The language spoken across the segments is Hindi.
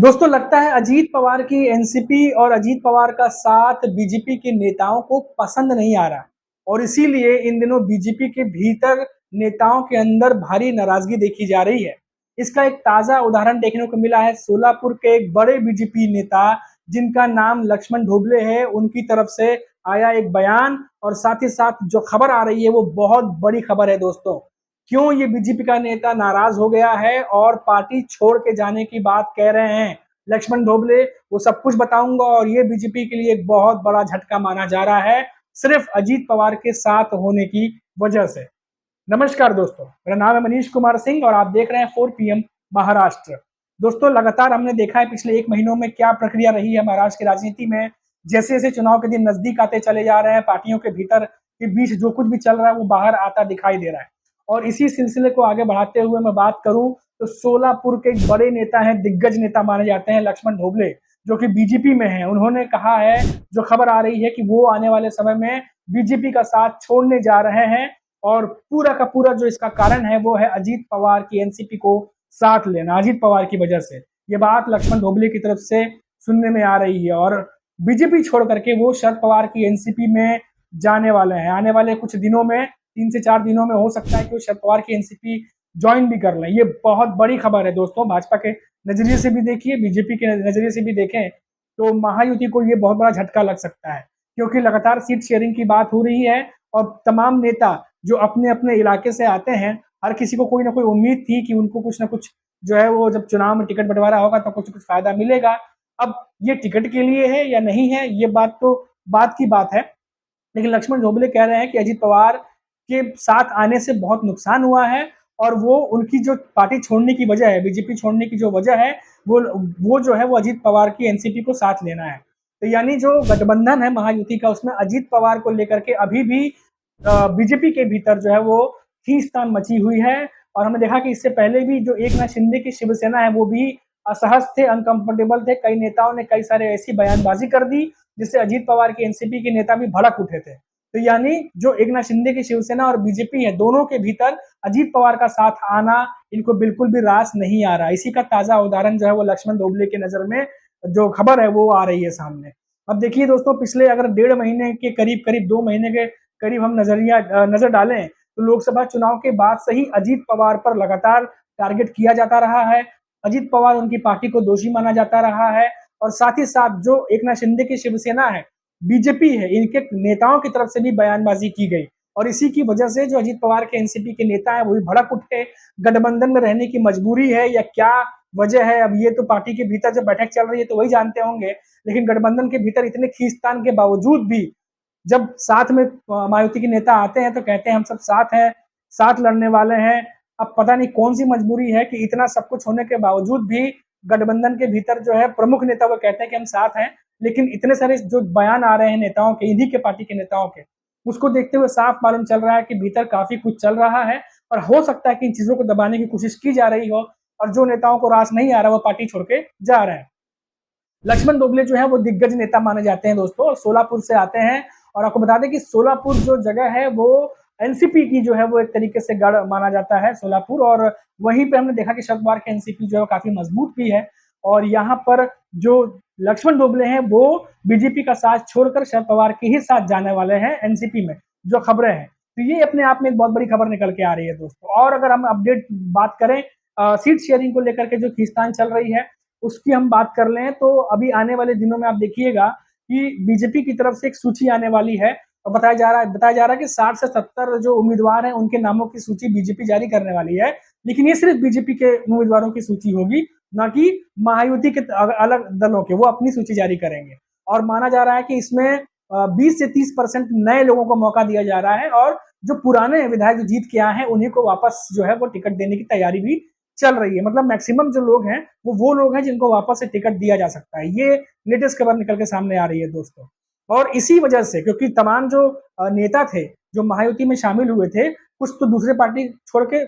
दोस्तों लगता है अजीत पवार की एनसीपी और अजीत पवार का साथ बीजेपी के नेताओं को पसंद नहीं आ रहा और इसीलिए इन दिनों बीजेपी के भीतर नेताओं के अंदर भारी नाराजगी देखी जा रही है। इसका एक ताजा उदाहरण देखने को मिला है सोलापुर के एक बड़े बीजेपी नेता जिनका नाम लक्ष्मण ढोबले है, उनकी तरफ से आया एक बयान और साथ ही साथ जो खबर आ रही है वो बहुत बड़ी खबर है दोस्तों। क्यों ये बीजेपी का नेता नाराज हो गया है और पार्टी छोड़ के जाने की बात कह रहे हैं लक्ष्मण ढोबले, वो सब कुछ बताऊंगा और ये बीजेपी के लिए एक बहुत बड़ा झटका माना जा रहा है सिर्फ अजीत पवार के साथ होने की वजह से। नमस्कार दोस्तों, मेरा नाम है मनीष कुमार सिंह और आप देख रहे हैं 4 PM महाराष्ट्र। दोस्तों लगातार हमने देखा है पिछले 1 महीनों में क्या प्रक्रिया रही है महाराष्ट्र की राजनीति में। जैसे जैसे चुनाव के दिन नजदीक आते चले जा रहे हैं, पार्टियों के भीतर के बीच जो कुछ भी चल रहा है वो बाहर आता दिखाई दे रहा है। और इसी सिलसिले को आगे बढ़ाते हुए मैं बात करूं तो सोलापुर के एक बड़े नेता हैं, दिग्गज नेता माने जाते हैं लक्ष्मण ढोबले, जो कि बीजेपी में हैं। उन्होंने कहा है, जो खबर आ रही है कि वो आने वाले समय में बीजेपी का साथ छोड़ने जा रहे हैं और पूरा का पूरा जो इसका कारण है वो है अजीत पवार की एनसीपी को साथ लेना, अजीत पवार की वजह से। ये बात लक्ष्मण ढोबले की तरफ से सुनने में आ रही है और बीजेपी छोड़ करके वो शरद पवार की एनसीपी में जाने वाले हैं। आने वाले कुछ दिनों में, 3 से 4 दिनों में हो सकता है कि वो शरद पवार की एनसीपी ज्वाइन भी कर लें। ये बहुत बड़ी खबर है दोस्तों। भाजपा के नजरिए से भी देखिए, बीजेपी के नजरिए से भी देखें तो महायुति को ये बहुत बड़ा झटका लग सकता है, क्योंकि लगातार सीट शेयरिंग की बात हो रही है और तमाम नेता जो अपने अपने इलाके से आते हैं, हर किसी को कोई ना कोई उम्मीद थी कि उनको कुछ ना कुछ जो है वो जब चुनाव में टिकट बंटवारा होगा तो कुछ कुछ फायदा मिलेगा। अब ये टिकट के लिए है या नहीं है, ये बात तो बात की बात है। लेकिन लक्ष्मण ढोबले कह रहे हैं कि अजीत पवार के साथ आने से बहुत नुकसान हुआ है और वो उनकी जो पार्टी छोड़ने की वजह है, बीजेपी छोड़ने की जो वजह है, वो जो है वो अजीत पवार की एनसीपी को साथ लेना है। तो यानी जो गठबंधन है महायुति का, उसमें अजीत पवार को लेकर के अभी भी बीजेपी के भीतर जो है वो खींचतान मची हुई है। और हमने देखा कि इससे पहले भी जो एकनाथ शिंदे की शिवसेना है वो भी असहज थे, अनकंफर्टेबल थे। कई नेताओं ने कई सारे ऐसी बयानबाजी कर दी जिससे अजीत पवार की एनसीपी के नेता भी भड़क उठे थे। तो यानी जो एकनाथ शिंदे की शिवसेना और बीजेपी है, दोनों के भीतर अजीत पवार का साथ आना इनको बिल्कुल भी रास नहीं आ रहा। इसी का ताजा उदाहरण जो है वो लक्ष्मण ढोबले के नजर में जो खबर है वो आ रही है सामने। अब देखिए दोस्तों, पिछले अगर 1.5 महीने के करीब करीब 2 महीने के करीब हम नजर डालें तो लोकसभा चुनाव के बाद से ही अजीत पवार पर लगातार टारगेट किया जाता रहा है। अजीत पवार उनकी पार्टी को दोषी माना जाता रहा है और साथ ही साथ जो एकनाथ शिंदे की शिवसेना है, बीजेपी है, इनके नेताओं की तरफ से भी बयानबाजी की गई और इसी की वजह से जो अजीत पवार के एनसीपी के नेता है वो भी भड़क उठे। गठबंधन में रहने की मजबूरी है या क्या वजह है, अब ये तो पार्टी के भीतर जब बैठक चल रही है तो वही जानते होंगे। लेकिन गठबंधन के भीतर इतने खींचतान के बावजूद भी जब साथ में मायावती के नेता आते हैं तो कहते हैं हम सब साथ हैं, साथ लड़ने वाले हैं। अब पता नहीं कौन सी मजबूरी है कि इतना सब कुछ होने के बावजूद भी गठबंधन के भीतर जो है प्रमुख नेता वो कहते हैं कि हम साथ हैं, लेकिन इतने सारे जो बयान आ रहे हैं नेताओं के, इन्हीं के पार्टी के नेताओं के, उसको देखते हुए साफ मालूम चल रहा है कि भीतर काफी कुछ चल रहा है और हो सकता है कि इन चीजों को दबाने की कोशिश की जा रही हो और जो नेताओं को रास नहीं आ रहा वो पार्टी छोड़ के जा रहे हैं। लक्ष्मण ढोबले जो है वो दिग्गज नेता माने जाते हैं दोस्तों और सोलापुर से आते हैं। और आपको बता दें कि सोलापुर जो जगह है वो एनसीपी की जो है वो एक तरीके से गढ़ माना जाता है सोलापुर, और वहीं पे हमने देखा कि शरद पवार की एनसीपी जो है काफी मजबूत भी है। और यहाँ पर जो लक्ष्मण ढोबले हैं वो बीजेपी का साथ छोड़कर शरद पवार के ही साथ जाने वाले हैं एनसीपी में, जो खबरें हैं। तो ये अपने आप में एक बहुत बड़ी खबर निकल के आ रही है दोस्तों। और अगर हम अपडेट बात करें सीट शेयरिंग को लेकर के जो खींचतान चल रही है उसकी हम बात कर लें तो अभी आने वाले दिनों में आप देखिएगा कि बीजेपी की तरफ से एक सूची आने वाली है और बताया जा रहा है कि 60 से 70 जो उम्मीदवार हैं उनके नामों की सूची बीजेपी जारी करने वाली है। लेकिन ये सिर्फ बीजेपी के उम्मीदवारों की सूची होगी, ना कि महायुति के अलग दलों के, वो अपनी सूची जारी करेंगे। और माना जा रहा है कि इसमें 20 से 30% नए लोगों को मौका दिया जा रहा है और जो पुराने विधायक जो जीत के आए हैं उन्हीं को वापस जो है वो टिकट देने की तैयारी भी चल रही है। मतलब मैक्सिमम जो लोग हैं वो लोग हैं जिनको वापस से टिकट दिया जा सकता है। ये लेटेस्ट खबर निकल के सामने आ रही है दोस्तों। और इसी वजह से, क्योंकि तमाम जो नेता थे जो महायुति में शामिल हुए थे, कुछ तो दूसरे पार्टी छोड़ के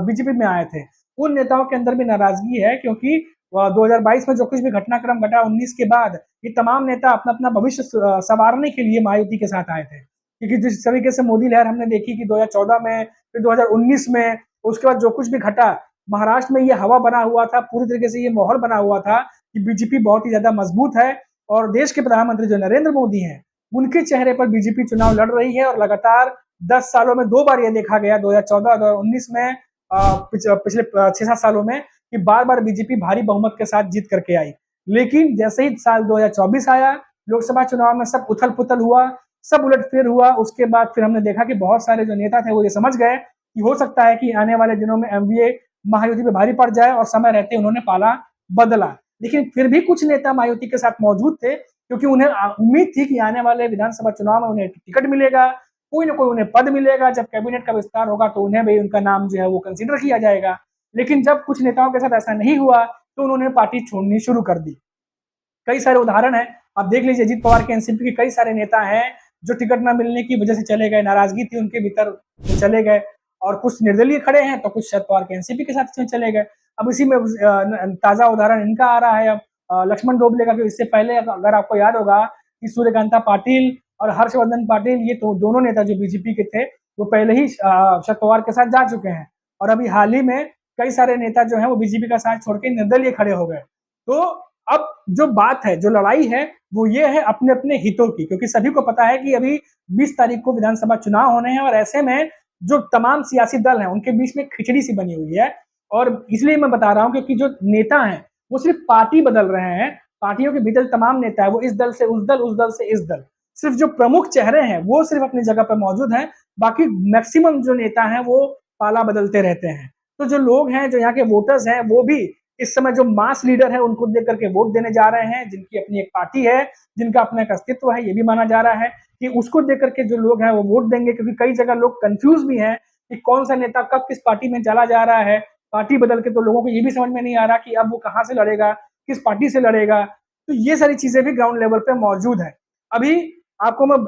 बीजेपी में आए थे, उन नेताओं के अंदर भी नाराजगी है, क्योंकि 2022 में जो कुछ भी घटनाक्रम घटा 19 के बाद ये तमाम नेता अपना अपना भविष्य संवारने के लिए महायुति के साथ आए थे। क्योंकि जिस तरीके से मोदी लहर हमने देखी कि 2014 में, फिर 2019 में, उसके बाद जो कुछ भी घटा, महाराष्ट्र में ये हवा बना हुआ था, पूरी तरीके से ये माहौल बना हुआ था कि बीजेपी बहुत ही ज्यादा मजबूत है और देश के प्रधानमंत्री जो नरेंद्र मोदी हैं, उनके चेहरे पर बीजेपी चुनाव लड़ रही है और लगातार 10 सालों में 2 बार ये देखा गया, 2014 और 2019 में, पिछले 6-7 सालों में, कि बार-बार बीजेपी भारी बहुमत के साथ जीत करके आई। लेकिन जैसे ही साल 2024 आया, लोकसभा चुनाव में सब उथल-पुथल हुआ, सब उलटफेर हुआ। उसके बाद फिर हमने देखा कि बहुत सारे जो नेता थे वो ये समझ गए कि हो सकता है कि आने वाले दिनों में एनडीए महायुति पे भारी पड़ जाए और समय रहते उन्होंने पाला बदला। लेकिन फिर भी कुछ नेता महायुति के साथ मौजूद थे क्योंकि उन्हें उम्मीद थी कि आने वाले विधानसभा चुनाव में उन्हें टिकट मिलेगा, कोई ना कोई उन्हें पद मिलेगा, जब कैबिनेट का विस्तार होगा तो उन्हें भी उनका नाम जो है वो कंसीडर किया जाएगा। लेकिन जब कुछ नेताओं के साथ ऐसा नहीं हुआ तो उन्होंने पार्टी छोड़नी शुरू कर दी। कई सारे उदाहरण हैं, आप देख लीजिए, अजीत पवार के एनसीपी के कई सारे नेता हैं जो टिकट न मिलने की वजह से चले गए, नाराजगी थी उनके भीतर, वो चले गए। और कुछ निर्दलीय खड़े हैं तो कुछ शरद पवार के एनसीपी के साथ इसमें चले गए। अब इसी में ताजा उदाहरण इनका आ रहा है अब, लक्ष्मण डोबले का। इससे पहले अगर आपको याद होगा कि सूर्यकांता पाटिल और हर्षवर्धन पाटिल, ये तो दोनों नेता जो बीजेपी के थे, वो पहले ही शरद पवार के साथ जा चुके हैं। और अभी हाल ही में कई सारे नेता जो है वो बीजेपी का साथ छोड़ के निर्दलीय खड़े हो गए। तो अब जो बात है, जो लड़ाई है, वो ये है अपने अपने हितों की, क्योंकि सभी को पता है कि अभी 20 तारीख को विधानसभा चुनाव होने हैं और ऐसे में जो तमाम सियासी दल हैं उनके बीच में खिचड़ी सी बनी हुई है। और इसलिए मैं बता रहा हूं क्योंकि जो नेता हैं वो सिर्फ पार्टी बदल रहे हैं, पार्टियों के भीतर तमाम नेता है वो इस दल से उस दल, उस दल से इस दल। सिर्फ जो प्रमुख चेहरे हैं वो सिर्फ अपनी जगह पर मौजूद हैं, बाकी मैक्सिमम जो नेता हैं वो पाला बदलते रहते हैं। तो जो लोग हैं, जो यहाँ के वोटर्स हैं, वो भी इस समय जो मास लीडर है उनको देख करके वोट देने जा रहे हैं, जिनकी अपनी एक पार्टी है, जिनका अपना एक अस्तित्व है, ये भी माना जा रहा है कि उसको देख करके जो लोग हैं वो वोट देंगे। क्योंकि कई जगह लोग कंफ्यूज भी हैं कि कौन सा नेता कब किस पार्टी में चला जा रहा है। पार्टी बदल के तो लोगों को ये भी समझ में नहीं आ रहा कि अब वो कहाँ से लड़ेगा, किस पार्टी से लड़ेगा। तो ये सारी चीजें भी ग्राउंड लेवल पे मौजूद है। अभी आपको मैं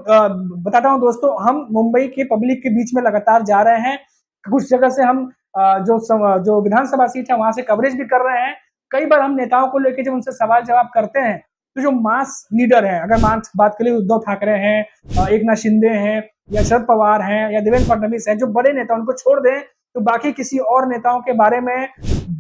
बताता हूँ दोस्तों, हम मुंबई के पब्लिक के बीच में लगातार जा रहे हैं। कुछ जगह से हम जो विधानसभा सीट है वहां से कवरेज भी कर रहे हैं। कई बार हम नेताओं को लेकर जब उनसे सवाल जवाब करते हैं तो जो मास लीडर है, अगर मास बात करें, उद्धव ठाकरे हैं, एकनाथ शिंदे हैं, या शरद पवार हैं, या देवेंद्र फडणवीस हैं, जो बड़े नेता, उनको छोड़ दें तो बाकी किसी और नेताओं के बारे में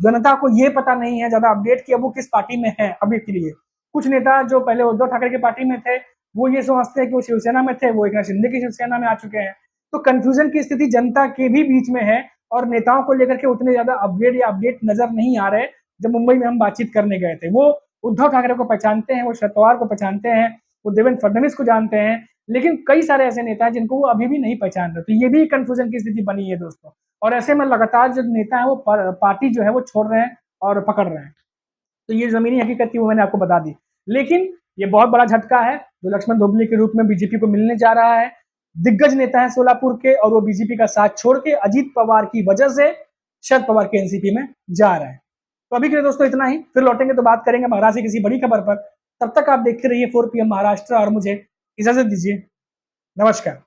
जनता को ये पता नहीं है ज्यादा अपडेट कि अब वो किस पार्टी में है अभी के लिए। कुछ नेता जो पहले उद्धव ठाकरे की पार्टी में थे वो ये समझते हैं कि वो शिवसेना में थे, वो एकनाथ शिंदे की शिवसेना में आ चुके हैं। तो कंफ्यूजन की स्थिति जनता के भी बीच में है और नेताओं को लेकर के उतने ज्यादा अपडेट या अपडेट नजर नहीं आ रहे। जब मुंबई में हम बातचीत करने गए थे, वो उद्धव ठाकरे को पहचानते हैं, वो शरद पवार को पहचानते हैं, वो देवेंद्र फडणवीस को जानते हैं, लेकिन कई सारे ऐसे नेता हैं जिनको वो अभी भी नहीं पहचान रहे। तो ये भी कंफ्यूजन की स्थिति बनी है दोस्तों। और ऐसे में लगातार जो नेता है वो पार्टी जो है वो छोड़ रहे हैं और पकड़ रहे हैं। तो ये जमीनी हकीकत थी, वो मैंने आपको बता दी। लेकिन ये बहुत बड़ा झटका है जो लक्ष्मण डोबले के रूप में बीजेपी को मिलने जा रहा है। दिग्गज नेता है सोलापुर के और वो बीजेपी का साथ छोड़ के अजीत पवार की वजह से शरद पवार के एनसीपी में जा रहे हैं। तो अभी के लिए दोस्तों इतना ही, फिर लौटेंगे तो बात करेंगे महाराष्ट्र की किसी बड़ी खबर पर। तब तक आप देखते रहिए 4 PM महाराष्ट्र और मुझे इजाजत दीजिए। नमस्कार।